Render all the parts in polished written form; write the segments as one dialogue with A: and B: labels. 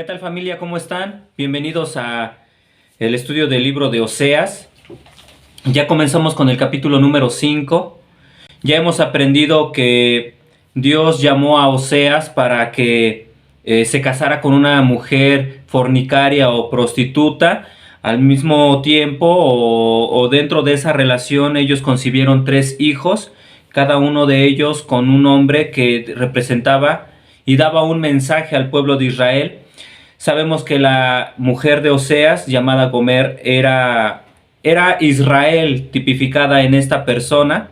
A: ¿Qué tal, familia? ¿Cómo están? Bienvenidos a el estudio del libro de Oseas. Ya comenzamos con el capítulo número 5. Ya hemos aprendido que Dios llamó a Oseas para que se casara con una mujer fornicaria o prostituta. Al mismo tiempo o dentro de esa relación ellos concibieron 3 hijos, cada uno de ellos con un hombre que representaba y daba un mensaje al pueblo de Israel. Sabemos que la mujer de Oseas, llamada Gomer, era Israel tipificada en esta persona.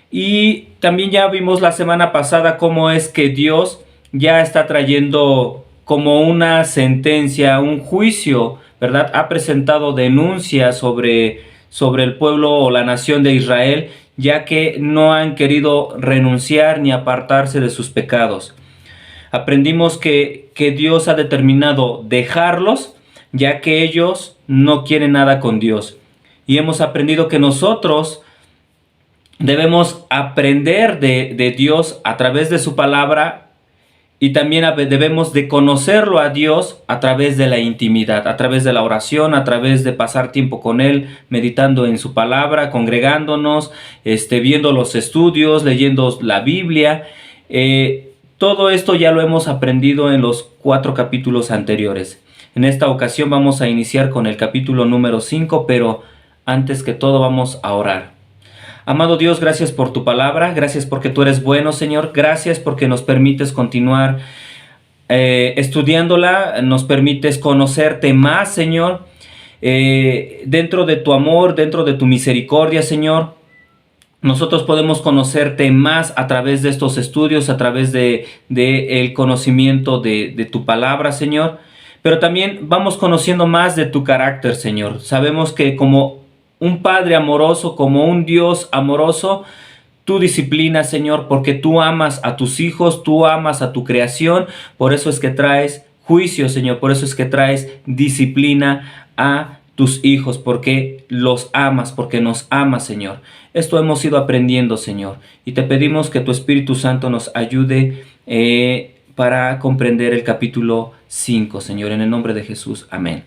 A: Y también ya vimos la semana pasada cómo es que Dios ya está trayendo como una sentencia, un juicio, ¿verdad? Ha presentado denuncias sobre el pueblo o la nación de Israel, ya que no han querido renunciar ni apartarse de sus pecados. Aprendimos que Dios ha determinado dejarlos, ya que ellos no quieren nada con Dios. Y hemos aprendido que nosotros debemos aprender de Dios a través de su palabra, y también debemos de conocerlo a Dios a través de la intimidad, a través de la oración, a través de pasar tiempo con Él, meditando en su palabra, congregándonos, viendo los estudios, leyendo la Biblia. Todo esto ya lo hemos aprendido en los 4 capítulos anteriores. En esta ocasión vamos a iniciar con el capítulo número 5, pero antes que todo vamos a orar. Amado Dios, gracias por tu palabra, gracias porque tú eres bueno, Señor, gracias porque nos permites continuar estudiándola, nos permites conocerte más, Señor, dentro de tu amor, dentro de tu misericordia, Señor. Nosotros podemos conocerte más a través de estos estudios, a través de el conocimiento de tu palabra, Señor. Pero también vamos conociendo más de tu carácter, Señor. Sabemos que como un Padre amoroso, como un Dios amoroso, tú disciplinas, Señor, porque tú amas a tus hijos, tú amas a tu creación. Por eso es que traes juicio, Señor. Por eso es que traes disciplina a tus hijos, porque los amas, porque nos amas, Señor. Esto hemos ido aprendiendo, Señor, y te pedimos que tu Espíritu Santo nos ayude para comprender el capítulo 5, Señor, en el nombre de Jesús. Amén.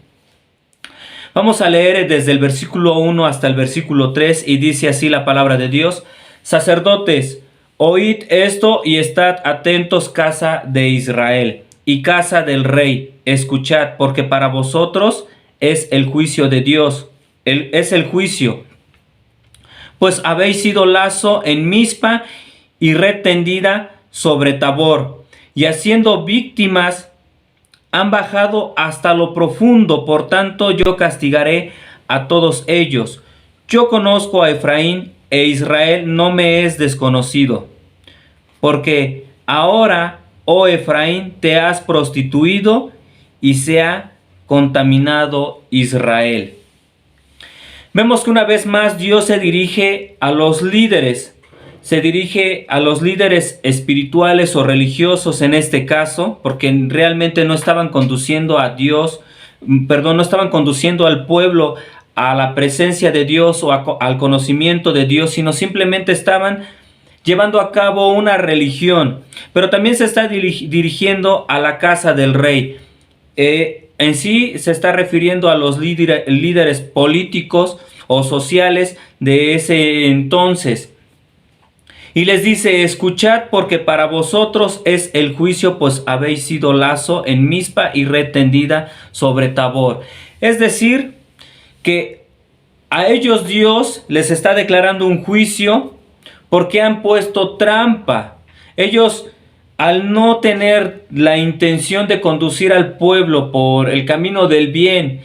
A: Vamos a leer desde el versículo 1 hasta el versículo 3, y dice así la palabra de Dios: Sacerdotes, oíd esto y estad atentos, casa de Israel y casa del rey, escuchad, porque para vosotros es el juicio de Dios, es el juicio. Pues habéis sido lazo en Mizpa y red tendida sobre Tabor, y haciendo víctimas han bajado hasta lo profundo. Por tanto yo castigaré a todos ellos. Yo conozco a Efraín, e Israel no me es desconocido. Porque ahora, oh Efraín, te has prostituido y se ha contaminado Israel. Vemos que una vez más Dios se dirige a los líderes. Se dirige a los líderes espirituales o religiosos en este caso, porque realmente no estaban conduciendo a Dios, no estaban conduciendo al pueblo a la presencia de Dios o al conocimiento de Dios, sino simplemente estaban llevando a cabo una religión. Pero también se está dirigiendo a la casa del rey. En sí se está refiriendo a los líderes políticos o sociales de ese entonces. Y les dice: escuchad, porque para vosotros es el juicio, pues habéis sido lazo en Mizpa y red tendida sobre Tabor. Es decir, que a ellos Dios les está declarando un juicio porque han puesto trampa. Ellos, al no tener la intención de conducir al pueblo por el camino del bien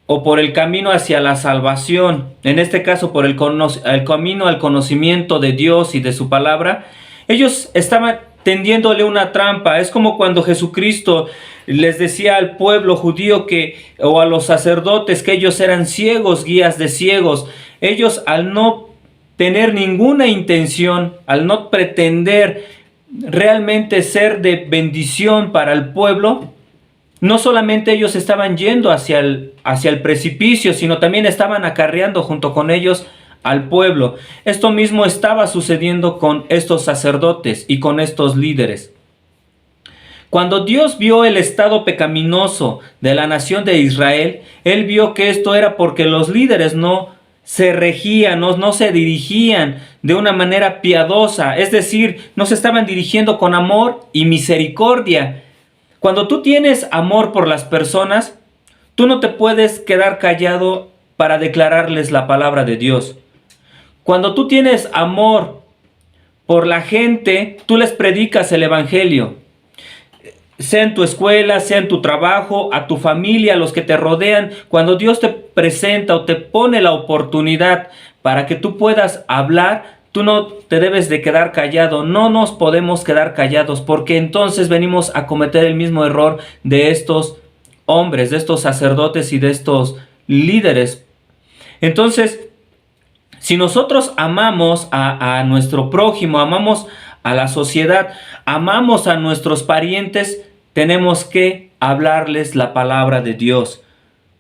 A: o por el camino hacia la salvación, en este caso por el camino al conocimiento de Dios y de su palabra, ellos estaban tendiéndole una trampa. Es como cuando Jesucristo les decía al pueblo judío o a los sacerdotes, que ellos eran ciegos, guías de ciegos. Ellos, al no tener ninguna intención, al no pretender realmente ser de bendición para el pueblo, no solamente ellos estaban yendo hacia el precipicio, sino también estaban acarreando junto con ellos al pueblo. Esto mismo estaba sucediendo con estos sacerdotes y con estos líderes. Cuando Dios vio el estado pecaminoso de la nación de Israel, Él vio que esto era porque los líderes no se regían, no se dirigían de una manera piadosa, es decir, no se estaban dirigiendo con amor y misericordia. Cuando tú tienes amor por las personas, tú no te puedes quedar callado para declararles la palabra de Dios. Cuando tú tienes amor por la gente, tú les predicas el evangelio. Sea en tu escuela, sea en tu trabajo, a tu familia, a los que te rodean. Cuando Dios te presenta o te pone la oportunidad para que tú puedas hablar, tú no te debes de quedar callado. No nos podemos quedar callados, porque entonces venimos a cometer el mismo error de estos hombres, de estos sacerdotes y de estos líderes. Entonces, si nosotros amamos a nuestro prójimo, amamos a la sociedad, amamos a nuestros parientes, tenemos que hablarles la palabra de Dios.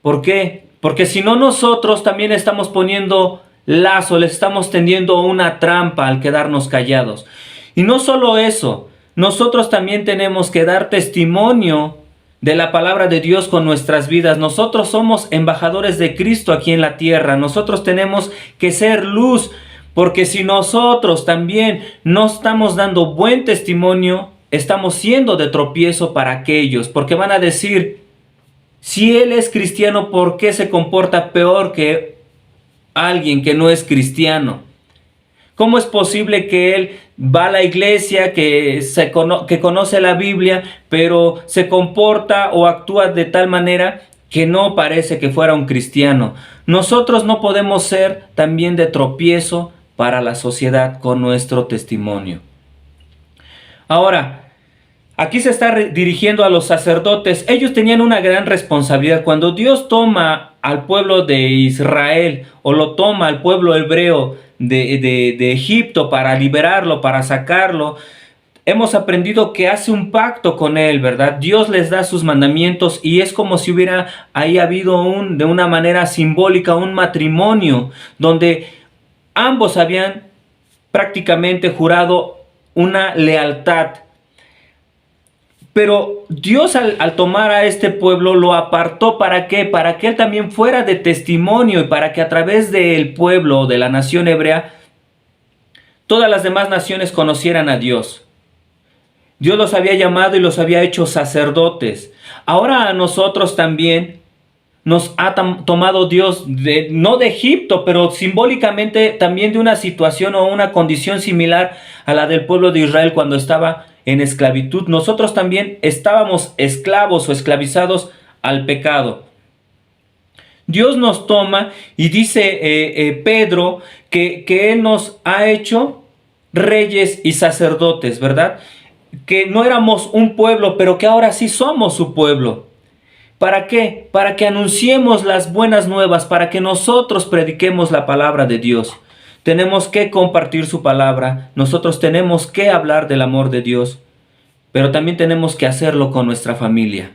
A: ¿Por qué? Porque si no, nosotros también estamos poniendo lazo, le estamos tendiendo una trampa al quedarnos callados. Y no solo eso, nosotros también tenemos que dar testimonio de la palabra de Dios con nuestras vidas. Nosotros somos embajadores de Cristo aquí en la tierra. Nosotros tenemos que ser luz, porque si nosotros también no estamos dando buen testimonio, estamos siendo de tropiezo para aquellos, porque van a decir, si él es cristiano, ¿por qué se comporta peor que alguien que no es cristiano? ¿Cómo es posible que él va a la iglesia, que conoce la Biblia, pero se comporta o actúa de tal manera que no parece que fuera un cristiano? Nosotros no podemos ser también de tropiezo para la sociedad con nuestro testimonio. Ahora, aquí se está dirigiendo a los sacerdotes. Ellos tenían una gran responsabilidad. Cuando Dios toma al pueblo de Israel o lo toma al pueblo hebreo de Egipto para liberarlo, para sacarlo, hemos aprendido que hace un pacto con él, ¿verdad? Dios les da sus mandamientos y es como si hubiera ahí habido de una manera simbólica un matrimonio donde ambos habían prácticamente jurado una lealtad. Pero Dios al tomar a este pueblo lo apartó, ¿para qué? Para que él también fuera de testimonio y para que a través del pueblo, de la nación hebrea, todas las demás naciones conocieran a Dios. Dios los había llamado y los había hecho sacerdotes. Ahora a nosotros también nos ha tomado Dios, no de Egipto, pero simbólicamente también de una situación o una condición similar a la del pueblo de Israel cuando estaba en esclavitud. Nosotros también estábamos esclavos o esclavizados al pecado. Dios nos toma y dice Pedro que Él nos ha hecho reyes y sacerdotes, ¿verdad? Que no éramos un pueblo, pero que ahora sí somos su pueblo. ¿Para qué? Para que anunciemos las buenas nuevas, para que nosotros prediquemos la palabra de Dios. Tenemos que compartir su palabra, nosotros tenemos que hablar del amor de Dios, pero también tenemos que hacerlo con nuestra familia.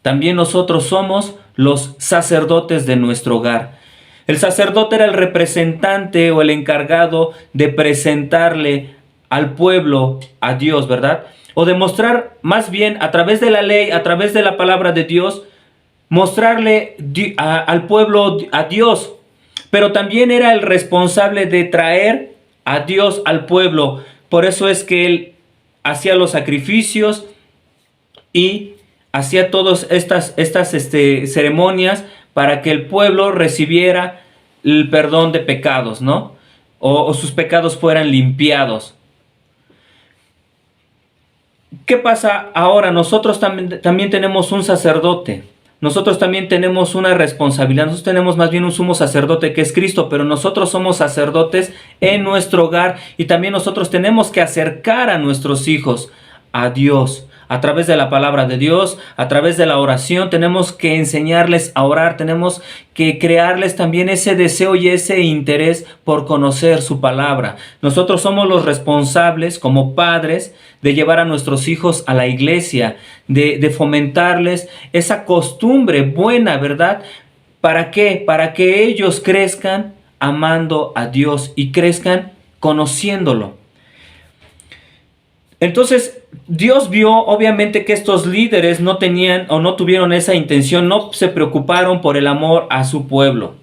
A: También nosotros somos los sacerdotes de nuestro hogar. El sacerdote era el representante o el encargado de presentarle al pueblo a Dios, ¿verdad? O de mostrar más bien a través de la ley, a través de la palabra de Dios, mostrarle al pueblo a Dios. Pero también era el responsable de traer a Dios al pueblo. Por eso es que él hacía los sacrificios y hacía todas estas ceremonias para que el pueblo recibiera el perdón de pecados, ¿no? O sus pecados fueran limpiados. ¿Qué pasa ahora? Nosotros también tenemos un sacerdote. Nosotros también tenemos una responsabilidad. Nosotros tenemos más bien un sumo sacerdote que es Cristo, pero nosotros somos sacerdotes en nuestro hogar y también nosotros tenemos que acercar a nuestros hijos a Dios. A través de la palabra de Dios, a través de la oración, tenemos que enseñarles a orar, tenemos que crearles también ese deseo y ese interés por conocer su palabra. Nosotros somos los responsables como padres de llevar a nuestros hijos a la iglesia, de fomentarles esa costumbre buena, ¿verdad? ¿Para qué? Para que ellos crezcan amando a Dios y crezcan conociéndolo. Entonces, Dios vio obviamente que estos líderes no tenían o no tuvieron esa intención, no se preocuparon por el amor a su pueblo.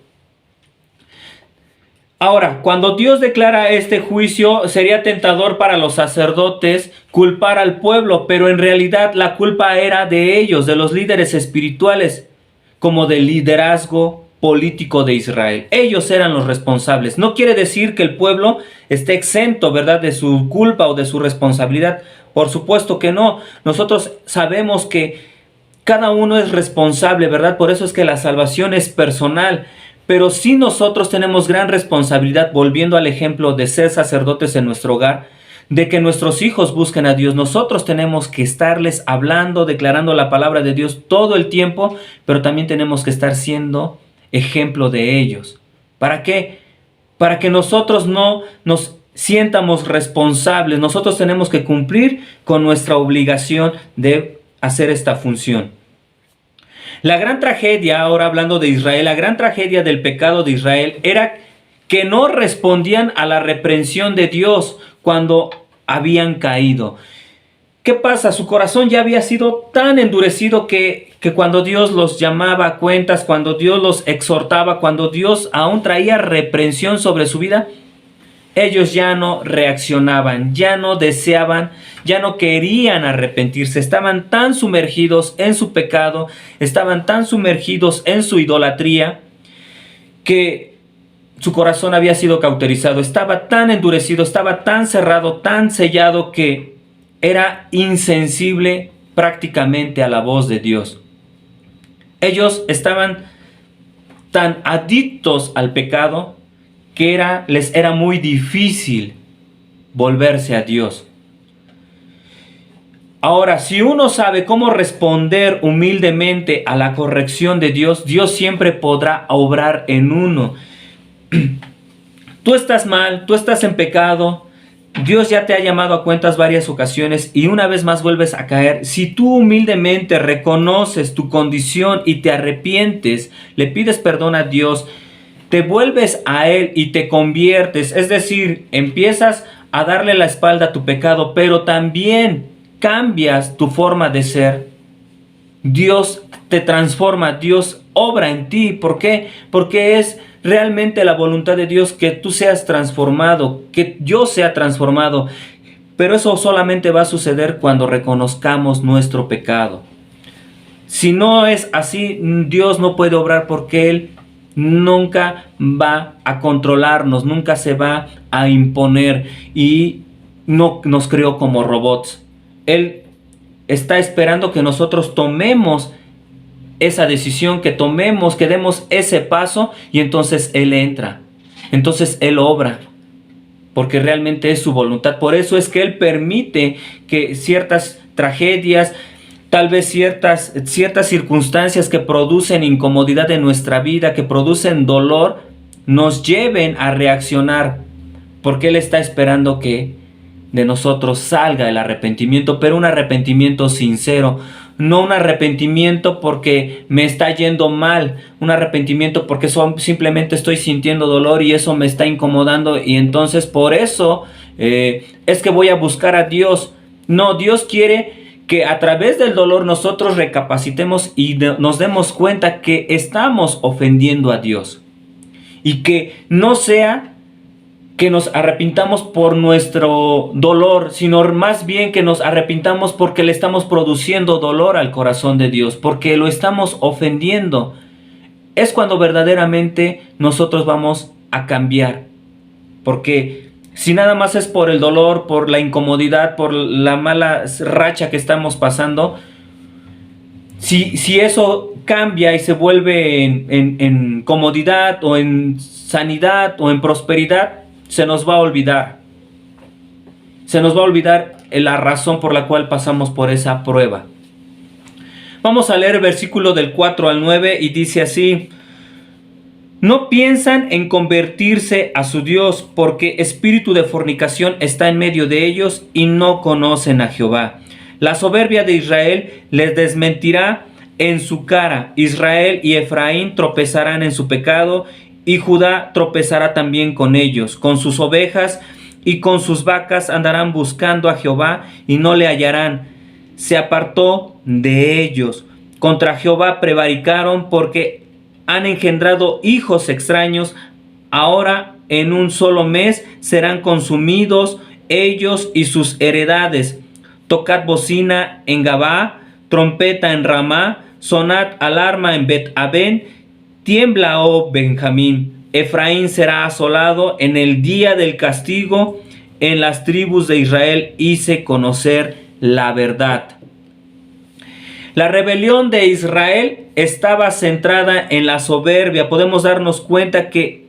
A: Ahora, cuando Dios declara este juicio, sería tentador para los sacerdotes culpar al pueblo, pero en realidad la culpa era de ellos, de los líderes espirituales, como del liderazgo político de Israel. Ellos eran los responsables. No quiere decir que el pueblo esté exento, ¿verdad?, de su culpa o de su responsabilidad. Por supuesto que no. Nosotros sabemos que cada uno es responsable, ¿verdad? Por eso es que la salvación es personal. Pero sí nosotros tenemos gran responsabilidad, volviendo al ejemplo de ser sacerdotes en nuestro hogar, de que nuestros hijos busquen a Dios. Nosotros tenemos que estarles hablando, declarando la palabra de Dios todo el tiempo, pero también tenemos que estar siendo ejemplo de ellos. ¿Para qué? Para que nosotros no nos sientamos responsables. Nosotros tenemos que cumplir con nuestra obligación de hacer esta función. La gran tragedia, ahora hablando de Israel, la gran tragedia del pecado de Israel era que no respondían a la reprensión de Dios cuando habían caído. ¿Qué pasa? Su corazón ya había sido tan endurecido que cuando Dios los llamaba a cuentas, cuando Dios los exhortaba, cuando Dios aún traía reprensión sobre su vida, ellos ya no reaccionaban, ya no deseaban, ya no querían arrepentirse. Estaban tan sumergidos en su pecado, estaban tan sumergidos en su idolatría, que su corazón había sido cauterizado. Estaba tan endurecido, estaba tan cerrado, tan sellado, que era insensible prácticamente a la voz de Dios. Ellos estaban tan adictos al pecado que les era muy difícil volverse a Dios. Ahora, si uno sabe cómo responder humildemente a la corrección de Dios, Dios siempre podrá obrar en uno. Tú estás mal, tú estás en pecado, Dios ya te ha llamado a cuentas varias ocasiones y una vez más vuelves a caer. Si tú humildemente reconoces tu condición y te arrepientes, le pides perdón a Dios, te vuelves a Él y te conviertes, es decir, empiezas a darle la espalda a tu pecado, pero también cambias tu forma de ser, Dios te transforma, Dios obra en ti. ¿Por qué? Porque es realmente la voluntad de Dios que tú seas transformado, que yo sea transformado. Pero eso solamente va a suceder cuando reconozcamos nuestro pecado. Si no es así, Dios no puede obrar, porque Él nunca va a controlarnos, nunca se va a imponer y no nos creó como robots. Él está esperando que nosotros tomemos esa decisión, que tomemos, que demos ese paso, y entonces Él entra, entonces Él obra, porque realmente es su voluntad. Por eso es que Él permite que ciertas tragedias, tal vez ciertas circunstancias que producen incomodidad en nuestra vida, que producen dolor, nos lleven a reaccionar, porque Él está esperando que de nosotros salga el arrepentimiento, pero un arrepentimiento sincero, no un arrepentimiento porque me está yendo mal, un arrepentimiento porque simplemente estoy sintiendo dolor y eso me está incomodando, y entonces por eso es que voy a buscar a Dios. No, Dios quiere que a través del dolor nosotros recapacitemos y nos demos cuenta que estamos ofendiendo a Dios, y que no sea que nos arrepintamos por nuestro dolor, sino más bien que nos arrepintamos porque le estamos produciendo dolor al corazón de Dios, porque lo estamos ofendiendo. Es cuando verdaderamente nosotros vamos a cambiar. Porque si nada más es por el dolor, por la incomodidad, por la mala racha que estamos pasando, si eso cambia y se vuelve en comodidad o en sanidad o en prosperidad, se nos va a olvidar. Se nos va a olvidar la razón por la cual pasamos por esa prueba. Vamos a leer el versículo del 4 al 9 y dice así: no piensan en convertirse a su Dios, porque espíritu de fornicación está en medio de ellos y no conocen a Jehová. La soberbia de Israel les desmentirá en su cara. Israel y Efraín tropezarán en su pecado, y Judá tropezará también con ellos. Con sus ovejas y con sus vacas andarán buscando a Jehová y no le hallarán. Se apartó de ellos. Contra Jehová prevaricaron porque han engendrado hijos extraños. Ahora en un solo mes serán consumidos ellos y sus heredades. Tocad bocina en Gabá, trompeta en Ramá, sonad alarma en Bet-Aven. Tiembla, oh Benjamín. Efraín será asolado en el día del castigo. En las tribus de Israel hice conocer la verdad. La rebelión de Israel estaba centrada en la soberbia. Podemos darnos cuenta que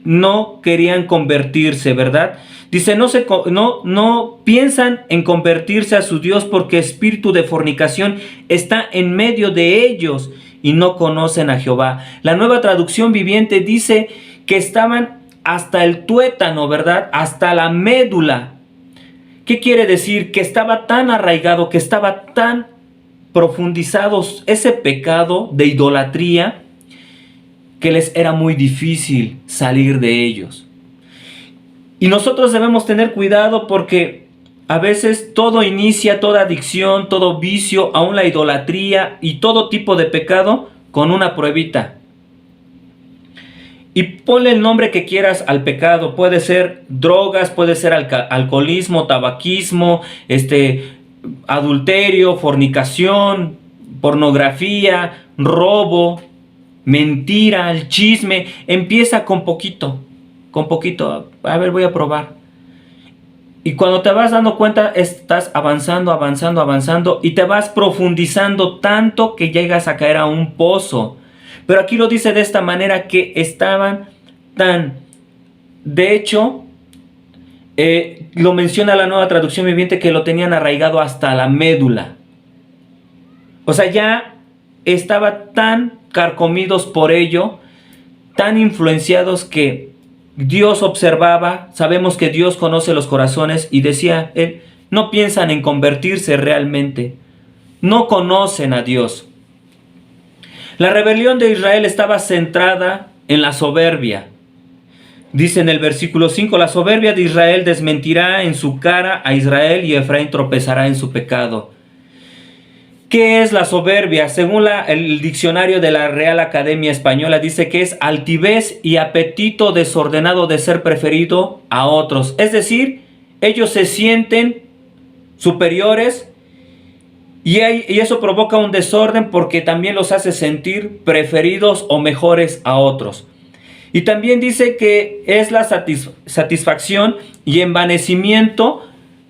A: no querían convertirse, ¿verdad? Dice, no piensan en convertirse a su Dios porque espíritu de fornicación está en medio de ellos y no conocen a Jehová. La Nueva Traducción Viviente dice que estaban hasta el tuétano, ¿verdad? Hasta la médula. ¿Qué quiere decir? Que estaba tan arraigado, que estaba tan profundizado ese pecado de idolatría que les era muy difícil salir de ellos. Y nosotros debemos tener cuidado porque a veces todo inicia, toda adicción, todo vicio, aún la idolatría y todo tipo de pecado con una pruebita. Y ponle el nombre que quieras al pecado. Puede ser drogas, puede ser alcoholismo, tabaquismo, adulterio, fornicación, pornografía, robo, mentira, el chisme. Empieza con poquito. A ver, voy a probar. Y cuando te vas dando cuenta, estás avanzando y te vas profundizando tanto que llegas a caer a un pozo. Pero aquí lo dice de esta manera, que estaban tan... De hecho, lo menciona la Nueva Traducción Viviente, que lo tenían arraigado hasta la médula. O sea, ya estaban tan carcomidos por ello, tan influenciados, que Dios observaba. Sabemos que Dios conoce los corazones, y decía él, no piensan en convertirse realmente, no conocen a Dios. La rebelión de Israel estaba centrada en la soberbia. Dice en el versículo 5, la soberbia de Israel desmentirá en su cara a Israel y Efraín tropezará en su pecado. ¿Qué es la soberbia? Según el diccionario de la Real Academia Española, dice que es altivez y apetito desordenado de ser preferido a otros. Es decir, ellos se sienten superiores y eso provoca un desorden porque también los hace sentir preferidos o mejores a otros. Y también dice que es la satisfacción y envanecimiento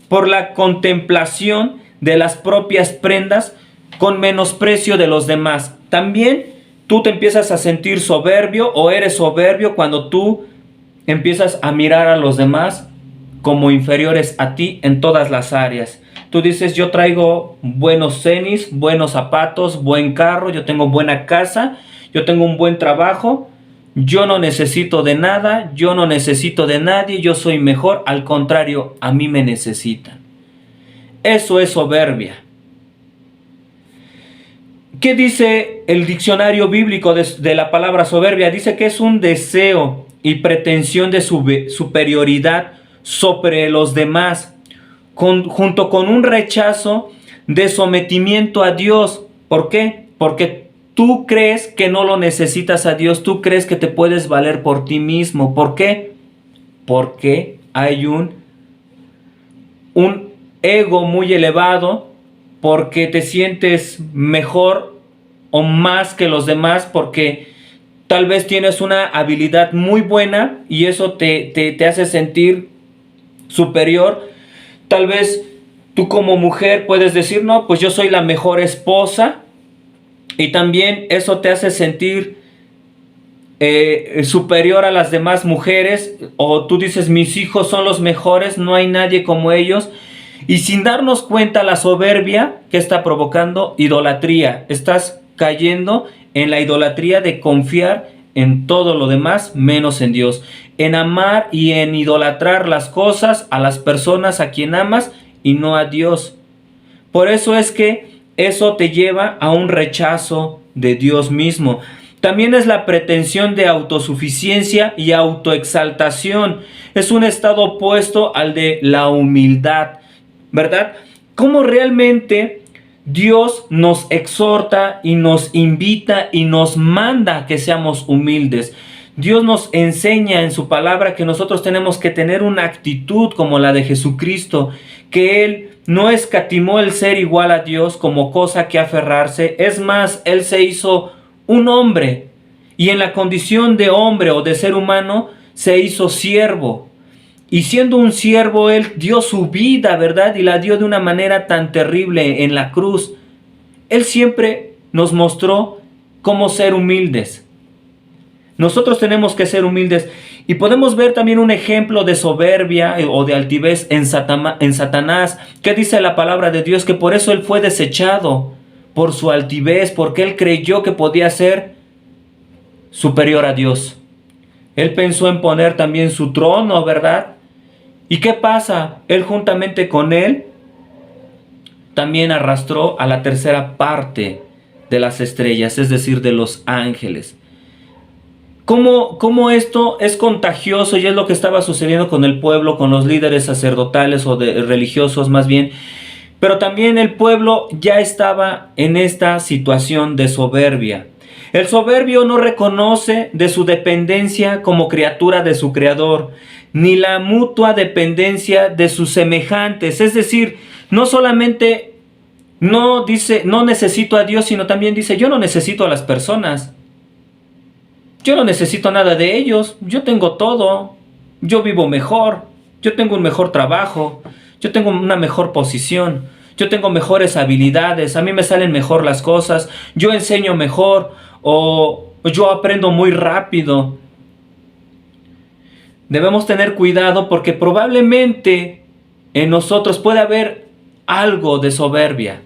A: por la contemplación de las propias prendas con menosprecio de los demás. También tú te empiezas a sentir soberbio o eres soberbio cuando tú empiezas a mirar a los demás como inferiores a ti en todas las áreas. Tú dices, yo traigo buenos tenis, buenos zapatos, buen carro, yo tengo buena casa, yo tengo un buen trabajo, yo no necesito de nada, yo no necesito de nadie, yo soy mejor, al contrario, a mí me necesitan. Eso es soberbia. ¿Qué dice el diccionario bíblico de la palabra soberbia? Dice que es un deseo y pretensión de superioridad sobre los demás, junto con un rechazo de sometimiento a Dios. ¿Por qué? Porque tú crees que no lo necesitas a Dios, tú crees que te puedes valer por ti mismo. ¿Por qué? Porque hay un ego muy elevado, porque te sientes mejor o más que los demás, porque tal vez tienes una habilidad muy buena y eso te hace sentir superior. Tal vez tú como mujer puedes decir, no, pues yo soy la mejor esposa, y también eso te hace sentir superior a las demás mujeres. O tú dices, mis hijos son los mejores, no hay nadie como ellos. Y sin darnos cuenta, la soberbia que está provocando idolatría. Estás cayendo en la idolatría de confiar en todo lo demás menos en Dios, en amar y en idolatrar las cosas, a las personas a quien amas y no a Dios. Por eso es que eso te lleva a un rechazo de Dios mismo. También es la pretensión de autosuficiencia y autoexaltación. Es un estado opuesto al de la humildad, ¿verdad? ¿Cómo realmente Dios nos exhorta y nos invita y nos manda a que seamos humildes? Dios nos enseña en su palabra que nosotros tenemos que tener una actitud como la de Jesucristo, que Él no escatimó el ser igual a Dios como cosa que aferrarse. Es más, Él se hizo un hombre, y en la condición de hombre o de ser humano se hizo siervo. Y siendo un siervo, Él dio su vida, ¿verdad? Y la dio de una manera tan terrible en la cruz. Él siempre nos mostró cómo ser humildes. Nosotros tenemos que ser humildes. Y podemos ver también un ejemplo de soberbia o de altivez en Satanás. ¿Qué dice la palabra de Dios? Que por eso Él fue desechado, por su altivez, porque Él creyó que podía ser superior a Dios. Él pensó en poner también su trono, ¿verdad? ¿Y qué pasa? Él juntamente con Él también arrastró a la tercera parte de las estrellas, es decir, de los ángeles. ¿Cómo esto es contagioso? Y es lo que estaba sucediendo con el pueblo, con los líderes sacerdotales o religiosos más bien. Pero también el pueblo ya estaba en esta situación de soberbia. El soberbio no reconoce de su dependencia como criatura de su creador, ni la mutua dependencia de sus semejantes. Es decir, no solamente no dice, no necesito a Dios, sino también dice, yo no necesito a las personas. Yo no necesito nada de ellos, yo tengo todo, yo vivo mejor, yo tengo un mejor trabajo, yo tengo una mejor posición, yo tengo mejores habilidades, a mí me salen mejor las cosas, yo enseño mejor o yo aprendo muy rápido. Debemos tener cuidado porque probablemente en nosotros puede haber algo de soberbia.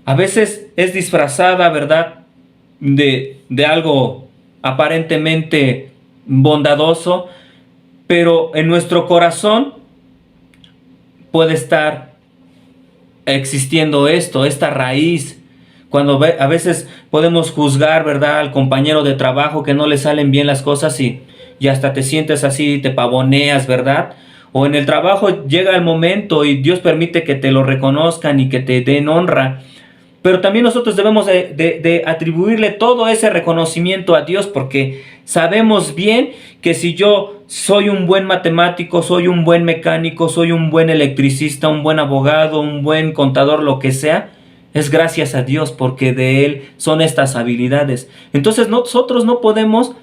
A: A veces es disfrazada, ¿verdad?, de algo aparentemente bondadoso, pero en nuestro corazón puede estar existiendo esta raíz. Cuando a veces podemos juzgar, ¿verdad?, al compañero de trabajo que no le salen bien las cosas y hasta te sientes así, te pavoneas, ¿verdad? O en el trabajo llega el momento y Dios permite que te lo reconozcan y que te den honra. Pero también nosotros debemos de atribuirle todo ese reconocimiento a Dios, porque sabemos bien que si yo soy un buen matemático, soy un buen mecánico, soy un buen electricista, un buen abogado, un buen contador, lo que sea, es gracias a Dios, porque de Él son estas habilidades. Entonces nosotros no podemos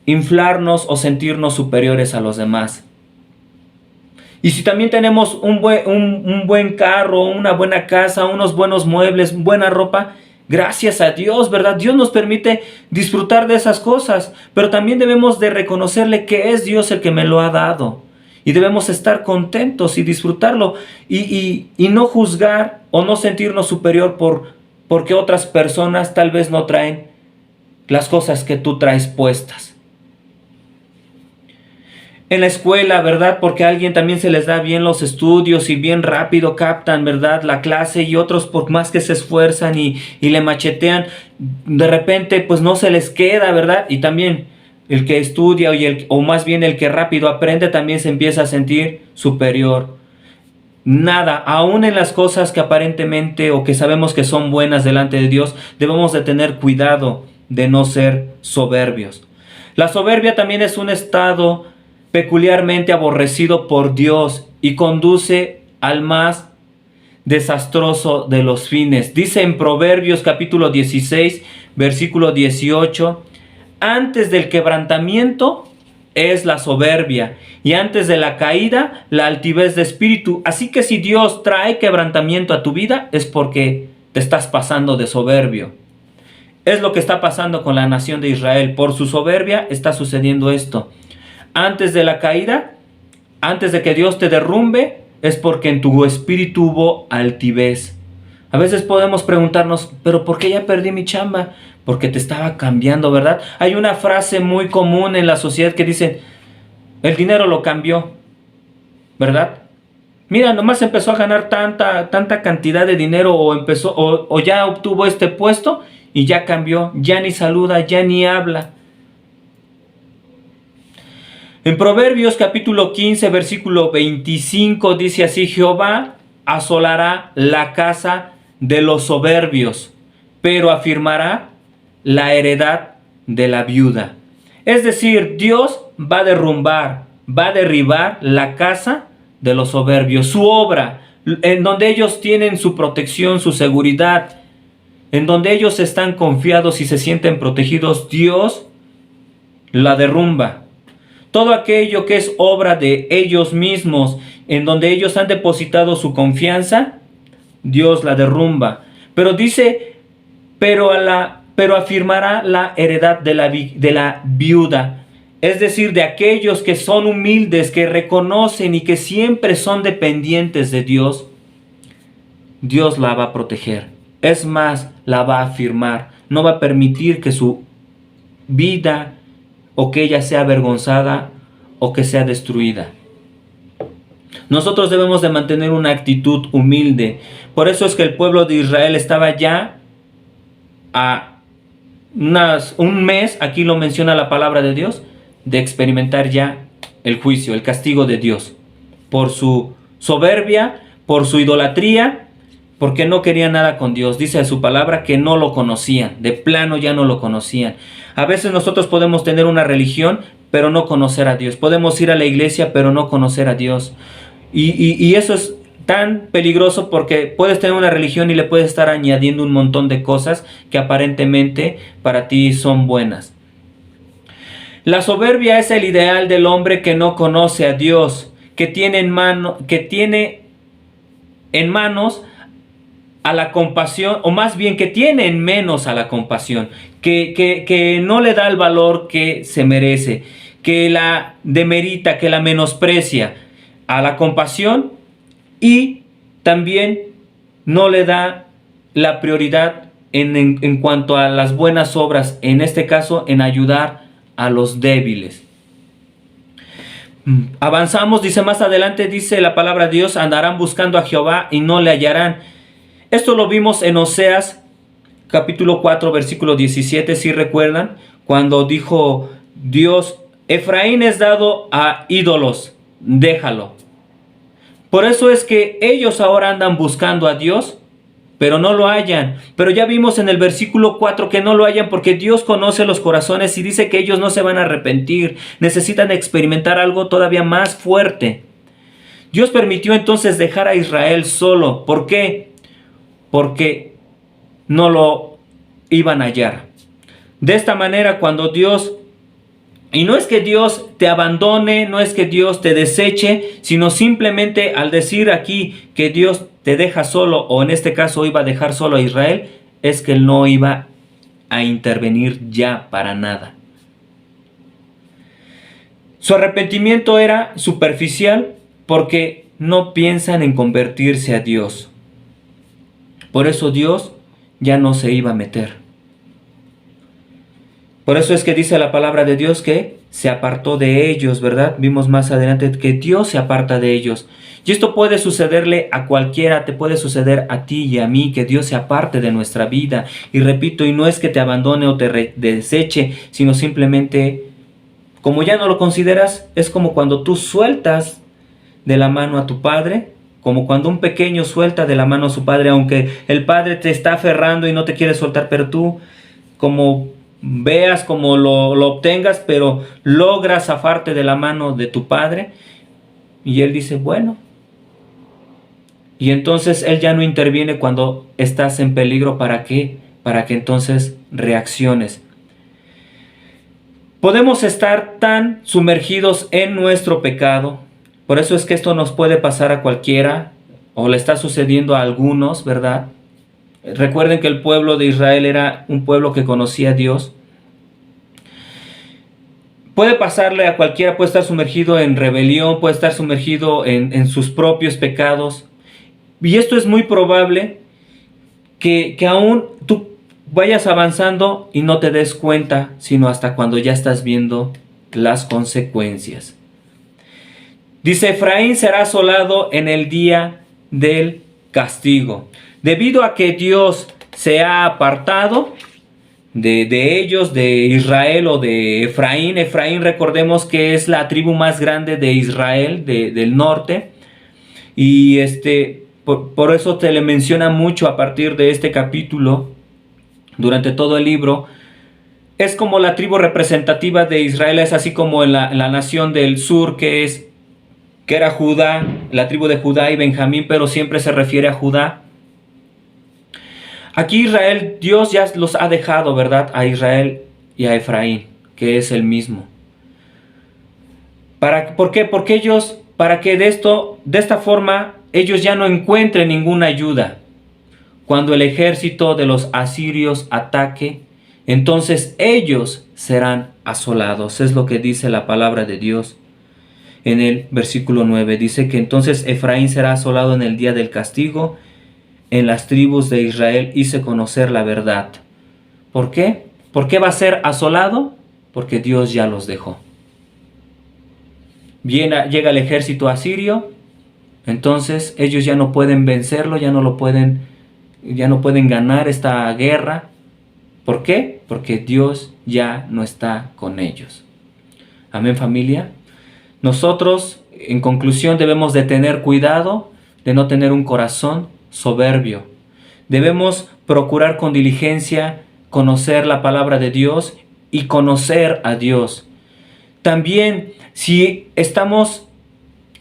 A: inflarnos o sentirnos superiores a los demás. Y si también tenemos un buen carro, una buena casa, unos buenos muebles, buena ropa, gracias a Dios, ¿verdad? Dios nos permite disfrutar de esas cosas, pero también debemos de reconocerle que es Dios el que me lo ha dado. Y debemos estar contentos y disfrutarlo y no juzgar o no sentirnos superior porque otras personas tal vez no traen las cosas que tú traes puestas. En la escuela, ¿verdad? Porque a alguien también se les da bien los estudios y bien rápido captan, ¿verdad?, la clase, y otros por más que se esfuerzan y le machetean, de repente pues no se les queda, ¿verdad? Y también el que estudia o más bien el que rápido aprende también se empieza a sentir superior. Nada, aún en las cosas que aparentemente o que sabemos que son buenas delante de Dios, debemos de tener cuidado de no ser soberbios. La soberbia también es un estado peculiarmente aborrecido por Dios y conduce al más desastroso de los fines. Dice en Proverbios capítulo 16, versículo 18, antes del quebrantamiento es la soberbia, y antes de la caída la altivez de espíritu. Así que si Dios trae quebrantamiento a tu vida, es porque te estás pasando de soberbio. Es lo que está pasando con la nación de Israel. Por su soberbia está sucediendo esto. Antes de la caída, antes de que Dios te derrumbe, es porque en tu espíritu hubo altivez. A veces podemos preguntarnos, ¿pero por qué ya perdí mi chamba? Porque te estaba cambiando, ¿verdad? Hay una frase muy común en la sociedad que dice, el dinero lo cambió, ¿verdad? Mira, nomás empezó a ganar tanta cantidad de dinero o ya obtuvo este puesto y ya cambió, ya ni saluda, ya ni habla. En Proverbios capítulo 15, versículo 25 dice así: Jehová asolará la casa de los soberbios, pero afirmará la heredad de la viuda. Es decir, Dios va a derrumbar, va a derribar la casa de los soberbios, su obra, en donde ellos tienen su protección, su seguridad, en donde ellos están confiados y se sienten protegidos. Dios la derrumba. Todo aquello que es obra de ellos mismos, en donde ellos han depositado su confianza, Dios la derrumba. Pero dice, pero afirmará la heredad de la viuda. Es decir, de aquellos que son humildes, que reconocen y que siempre son dependientes de Dios, Dios la va a proteger. Es más, la va a afirmar. No va a permitir que su vida o que ella sea avergonzada o que sea destruida. Nosotros debemos de mantener una actitud humilde. Por eso es que el pueblo de Israel estaba ya a un mes, aquí lo menciona la palabra de Dios, de experimentar ya el juicio, el castigo de Dios, por su soberbia, por su idolatría, porque no querían nada con Dios. Dice su palabra que no lo conocían, de plano ya no lo conocían. A veces nosotros podemos tener una religión, pero no conocer a Dios. Podemos ir a la iglesia, pero no conocer a Dios. Y eso es tan peligroso, porque puedes tener una religión y le puedes estar añadiendo un montón de cosas que aparentemente para ti son buenas. La soberbia es el ideal del hombre que no conoce a Dios, que tiene en manos a la compasión, o más bien que tiene en menos a la compasión, que no le da el valor que se merece, que la demerita, que la menosprecia a la compasión, y también no le da la prioridad en cuanto a las buenas obras, en este caso en ayudar a los débiles. Avanzamos, dice más adelante, dice la palabra de Dios: andarán buscando a Jehová y no le hallarán. Esto lo vimos en Oseas capítulo 4 versículo 17, si recuerdan, cuando dijo Dios: Efraín es dado a ídolos, déjalo. Por eso es que ellos ahora andan buscando a Dios, pero no lo hallan. Pero ya vimos en el versículo 4 que no lo hallan porque Dios conoce los corazones y dice que ellos no se van a arrepentir. Necesitan experimentar algo todavía más fuerte. Dios permitió entonces dejar a Israel solo. ¿Por qué? Porque no lo iban a hallar. De esta manera, cuando Dios... Y no es que Dios te abandone, no es que Dios te deseche, sino simplemente al decir aquí que Dios te deja solo, o en este caso iba a dejar solo a Israel, es que Él no iba a intervenir ya para nada. Su arrepentimiento era superficial porque no piensan en convertirse a Dios. Por eso Dios ya no se iba a meter. Por eso es que dice la palabra de Dios que se apartó de ellos, ¿verdad? Vimos más adelante que Dios se aparta de ellos. Y esto puede sucederle a cualquiera, te puede suceder a ti y a mí, que Dios se aparte de nuestra vida. Y repito, y no es que te abandone o te deseche, sino simplemente, como ya no lo consideras, es como cuando tú sueltas de la mano a tu padre, como cuando un pequeño suelta de la mano a su padre, aunque el padre te está aferrando y no te quiere soltar, pero tú, como veas, como lo obtengas, pero logras zafarte de la mano de tu padre, y él dice, bueno, y entonces él ya no interviene cuando estás en peligro. ¿Para qué? Para que entonces reacciones. Podemos estar tan sumergidos en nuestro pecado, por eso es que esto nos puede pasar a cualquiera, o le está sucediendo a algunos, ¿verdad? Recuerden que el pueblo de Israel era un pueblo que conocía a Dios. Puede pasarle a cualquiera, puede estar sumergido en rebelión, puede estar sumergido en sus propios pecados. Y esto es muy probable que aún tú vayas avanzando y no te des cuenta, sino hasta cuando ya estás viendo las consecuencias. Dice: Efraín será asolado en el día del castigo. Debido a que Dios se ha apartado, de ellos, de Israel o de Efraín. Efraín, recordemos que es la tribu más grande de Israel, del norte. Y por eso te le menciona mucho a partir de este capítulo, durante todo el libro. Es como la tribu representativa de Israel, es así como en la nación del sur, que era Judá, la tribu de Judá y Benjamín, pero siempre se refiere a Judá. Aquí Israel, Dios ya los ha dejado, ¿verdad? A Israel y a Efraín, que es el mismo. ¿Por qué? Porque ellos, para que de esta forma, ellos ya no encuentren ninguna ayuda. Cuando el ejército de los asirios ataque, entonces ellos serán asolados. Es lo que dice la palabra de Dios. En el versículo 9 dice que entonces Efraín será asolado en el día del castigo. En las tribus de Israel hice conocer la verdad. ¿Por qué? ¿Por qué va a ser asolado? Porque Dios ya los dejó. Llega el ejército asirio, entonces ellos ya no pueden vencerlo, ya no pueden ganar esta guerra. ¿Por qué? Porque Dios ya no está con ellos. Amén, familia. Nosotros, en conclusión, debemos de tener cuidado de no tener un corazón soberbio. Debemos procurar con diligencia conocer la palabra de Dios y conocer a Dios. También, si estamos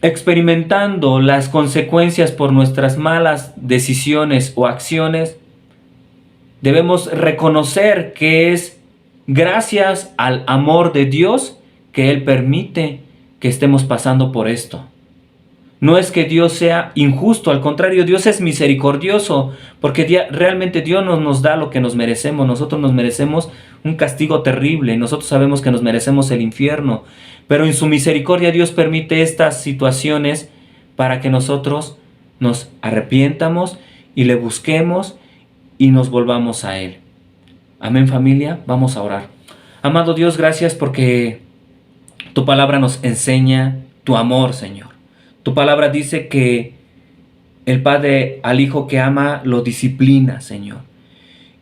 A: experimentando las consecuencias por nuestras malas decisiones o acciones, debemos reconocer que es gracias al amor de Dios que Él permite que estemos pasando por esto. No es que Dios sea injusto, al contrario, Dios es misericordioso, porque realmente Dios no nos da lo que nos merecemos. Nosotros nos merecemos un castigo terrible, nosotros sabemos que nos merecemos el infierno, pero en su misericordia Dios permite estas situaciones para que nosotros nos arrepientamos y le busquemos y nos volvamos a Él. Amén, familia, vamos a orar. Amado Dios, gracias porque tu palabra nos enseña tu amor, Señor. Tu palabra dice que el Padre al Hijo que ama lo disciplina, Señor.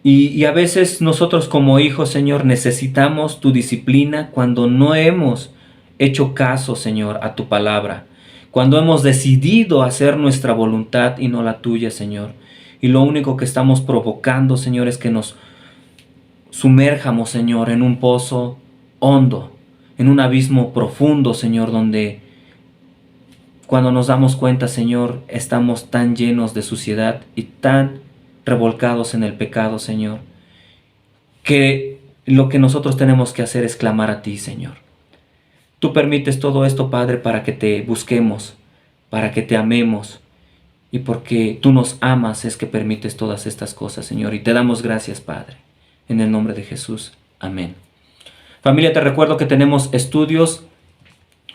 A: Y a veces nosotros como hijos, Señor, necesitamos tu disciplina cuando no hemos hecho caso, Señor, a tu palabra. Cuando hemos decidido hacer nuestra voluntad y no la tuya, Señor. Y lo único que estamos provocando, Señor, es que nos sumerjamos, Señor, en un pozo hondo, en un abismo profundo, Señor, donde cuando nos damos cuenta, Señor, estamos tan llenos de suciedad y tan revolcados en el pecado, Señor, que lo que nosotros tenemos que hacer es clamar a ti, Señor. Tú permites todo esto, Padre, para que te busquemos, para que te amemos, y porque tú nos amas es que permites todas estas cosas, Señor, y te damos gracias, Padre, en el nombre de Jesús. Amén. Familia, te recuerdo que tenemos estudios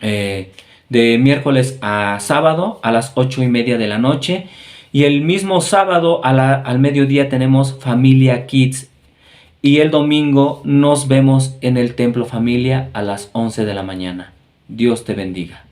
A: de miércoles a sábado a las 8:30 de la noche. Y el mismo sábado al mediodía tenemos Familia Kids. Y el domingo nos vemos en el Templo Familia a las 11 de la mañana. Dios te bendiga.